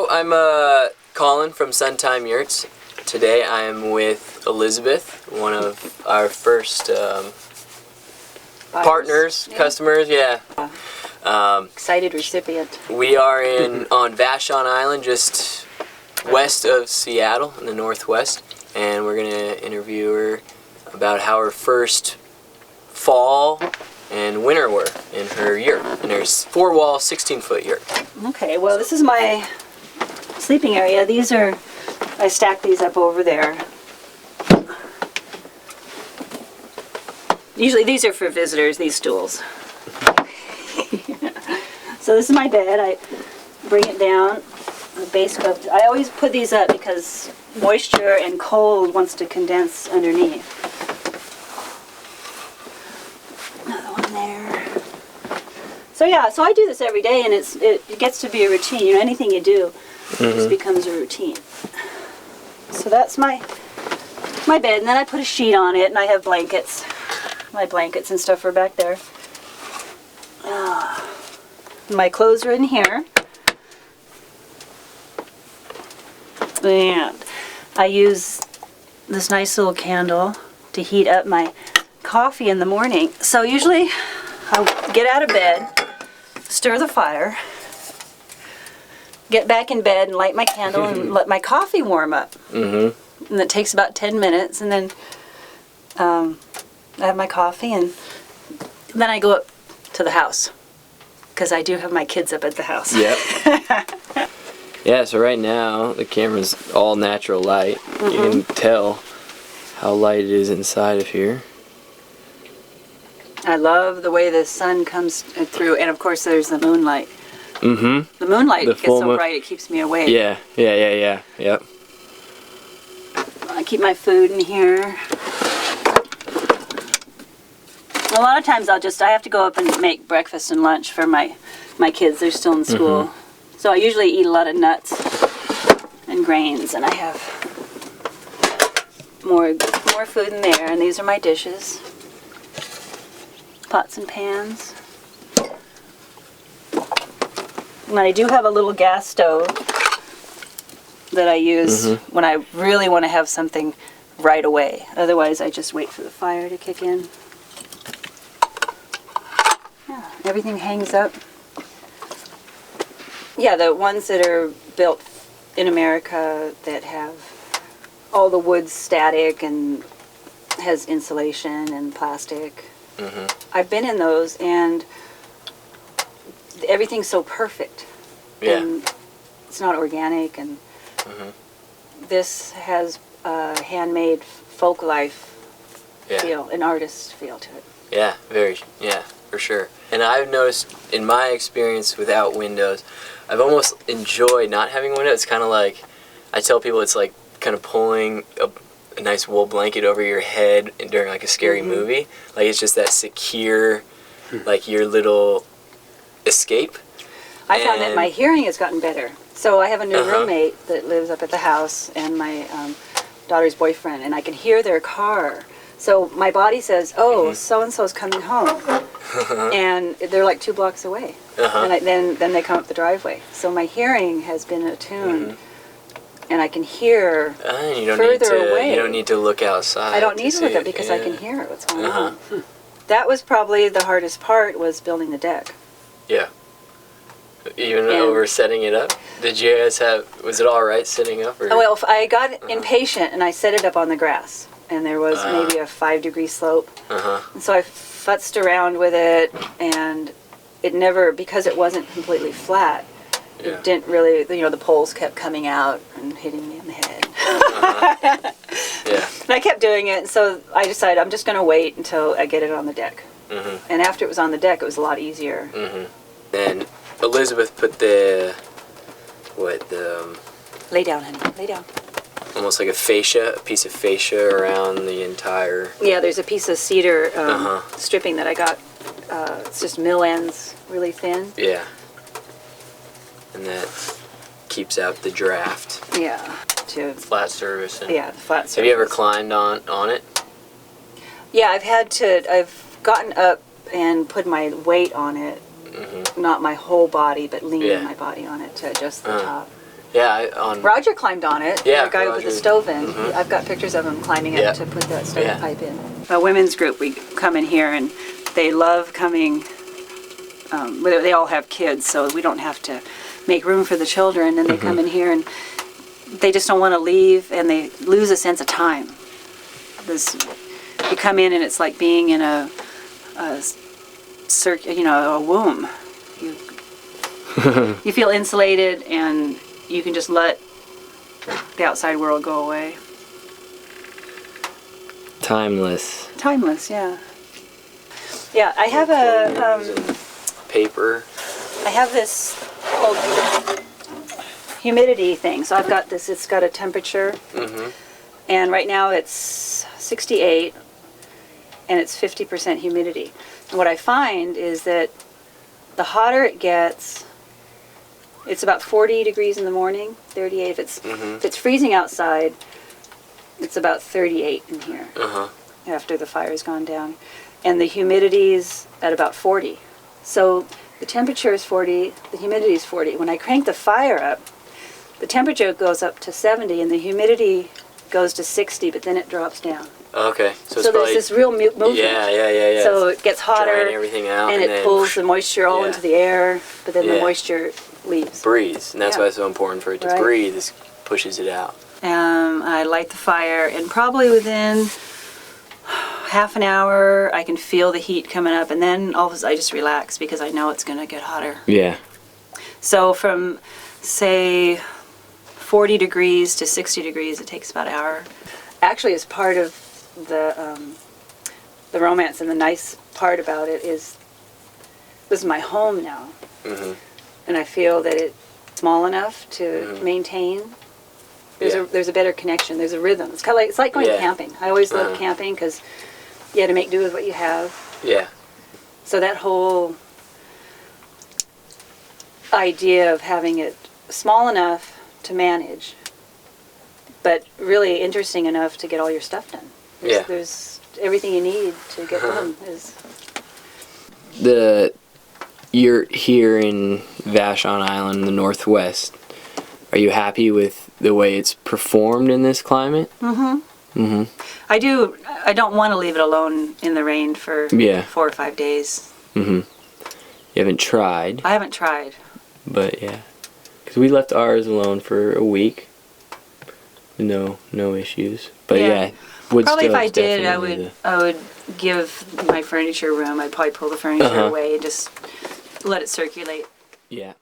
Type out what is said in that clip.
I'm Colin from SunTime Yurts. Today I am with Elizabeth, one of our first partners, customers. Yeah. Excited recipient. We are on Vashon Island, just west of Seattle in the northwest, and we're gonna interview her about how her first fall and winter were in her yurt, in her 4-wall, 16-foot yurt. Okay, well this is my sleeping area. These are, I stacked these up over there. Usually these are for visitors, these stools. So this is my bed. I bring it down. The base coat. I always put these up because moisture and cold wants to condense underneath. Another one there. So yeah, so I do this every day, and it gets to be a routine. You know, anything you do just becomes a routine. So that's my bed, and then I put a sheet on it, and I have blankets. My blankets and stuff are back there. My clothes are in here. And I use this nice little candle to heat up my coffee in the morning. So usually I'll get out of bed, stir the fire, get back in bed and light my candle and let my coffee warm up. And it takes about 10 minutes, and then I have my coffee, and then I go up to the house because I do have my kids up at the house. Yep. Yeah, so right now the camera's all natural light. You can tell how light it is inside of here. I love the way the sun comes through, and of course there's the moonlight. The moonlight gets so bright it keeps me awake. Yeah. Yep. I keep my food in here. A lot of times I have to go up and make breakfast and lunch for my kids. They're still in school. So I usually eat a lot of nuts and grains, and I have more food in there. And these are my dishes, pots and pans. And I do have a little gas stove that I use when I really want to have something right away. Otherwise, I just wait for the fire to kick in. Yeah, everything hangs up. Yeah, the ones that are built in America that have all the wood static and has insulation and plastic. I've been in those, and everything's so perfect. Yeah. And it's not organic, and this has a handmade folk life feel, an artist feel to it. Yeah, for sure. And I've noticed in my experience without windows, I've almost enjoyed not having windows. It's kind of like, I tell people it's like kind of pulling a nice wool blanket over your head during like a scary movie. Like it's just that secure, like your little escape. I found that my hearing has gotten better. So I have a new roommate that lives up at the house, and my daughter's boyfriend, and I can hear their car. So my body says, oh, so-and-so's coming home. And they're like 2 blocks away. And then they come up the driveway. So my hearing has been attuned, and I can hear further away. You don't need to look outside. I don't need to look up because I can hear what's going on. That was probably the hardest part, was building the deck. Yeah. Even over setting it up? Did you guys was it all right sitting up? Or? Well, I got impatient, and I set it up on the grass. And there was maybe a 5-degree slope. And so I futzed around with it, and it never, because it wasn't completely flat, it didn't really, the poles kept coming out and hitting me in the head. And I kept doing it, so I decided I'm just going to wait until I get it on the deck. And after it was on the deck, it was a lot easier. And Elizabeth put the Lay down, honey, lay down. Almost like a piece of fascia around the entire... Yeah, there's a piece of cedar stripping that I got. It's just mill ends, really thin. Yeah. And that keeps out the draft. Yeah. Flat surface. Yeah, flat surface. Have you ever climbed on it? Yeah, I've gotten up and put my weight on it. Not my whole body, but leaning my body on it to adjust the top. Roger climbed on it. Yeah, the guy Roger. with the stove in. Mhm. I've got pictures of him climbing Yeah. up to put that stovepipe in. A women's group, we come in here and they love coming. They all have kids, so we don't have to make room for the children. And they come in here and they just don't want to leave, and they lose a sense of time. You come in and it's like being in a womb. You feel insulated, and you can just let the outside world go away. Timeless. Timeless, yeah. Yeah, I have paper. I have this old humidity thing. So I've got this. It's got a temperature, and right now it's 68, and it's 50% humidity. And what I find is that the hotter it gets, it's about 40 degrees in the morning, 38. If it's freezing outside, it's about 38 in here after the fire's gone down. And the humidity's at about 40. So the temperature is 40, the humidity is 40. When I crank the fire up, the temperature goes up to 70 and the humidity goes to 60, but then it drops down. Okay. So there's this real movement. Yeah. So it gets hotter, drying everything out, and it pulls the moisture all into the air, but then the moisture leaves. Breathes, and that's why it's so important for it to breathe. It pushes it out. I light the fire, and probably within half an hour, I can feel the heat coming up, and then all of a sudden I just relax because I know it's going to get hotter. Yeah. So from, say, 40 degrees to 60 degrees, it takes about an hour. Actually, as part of the romance, and the nice part about it is this is my home now, and I feel that it's small enough to maintain. There's a better connection. There's a rhythm. It's kind of like going camping. I always loved camping because you had to make do with what you have. Yeah. So that whole idea of having it small enough to manage, but really interesting enough to get all your stuff done. There's everything you need to get done. The yurt here in Vashon Island in the Northwest, are you happy with the way it's performed in this climate? I do. I don't want to leave it alone in the rain for 4 or 5 days. You haven't tried? I haven't tried. But yeah. Because we left ours alone for a week. No issues. But probably if I did, I would give my furniture room. I'd probably pull the furniture away and just let it circulate. Yeah.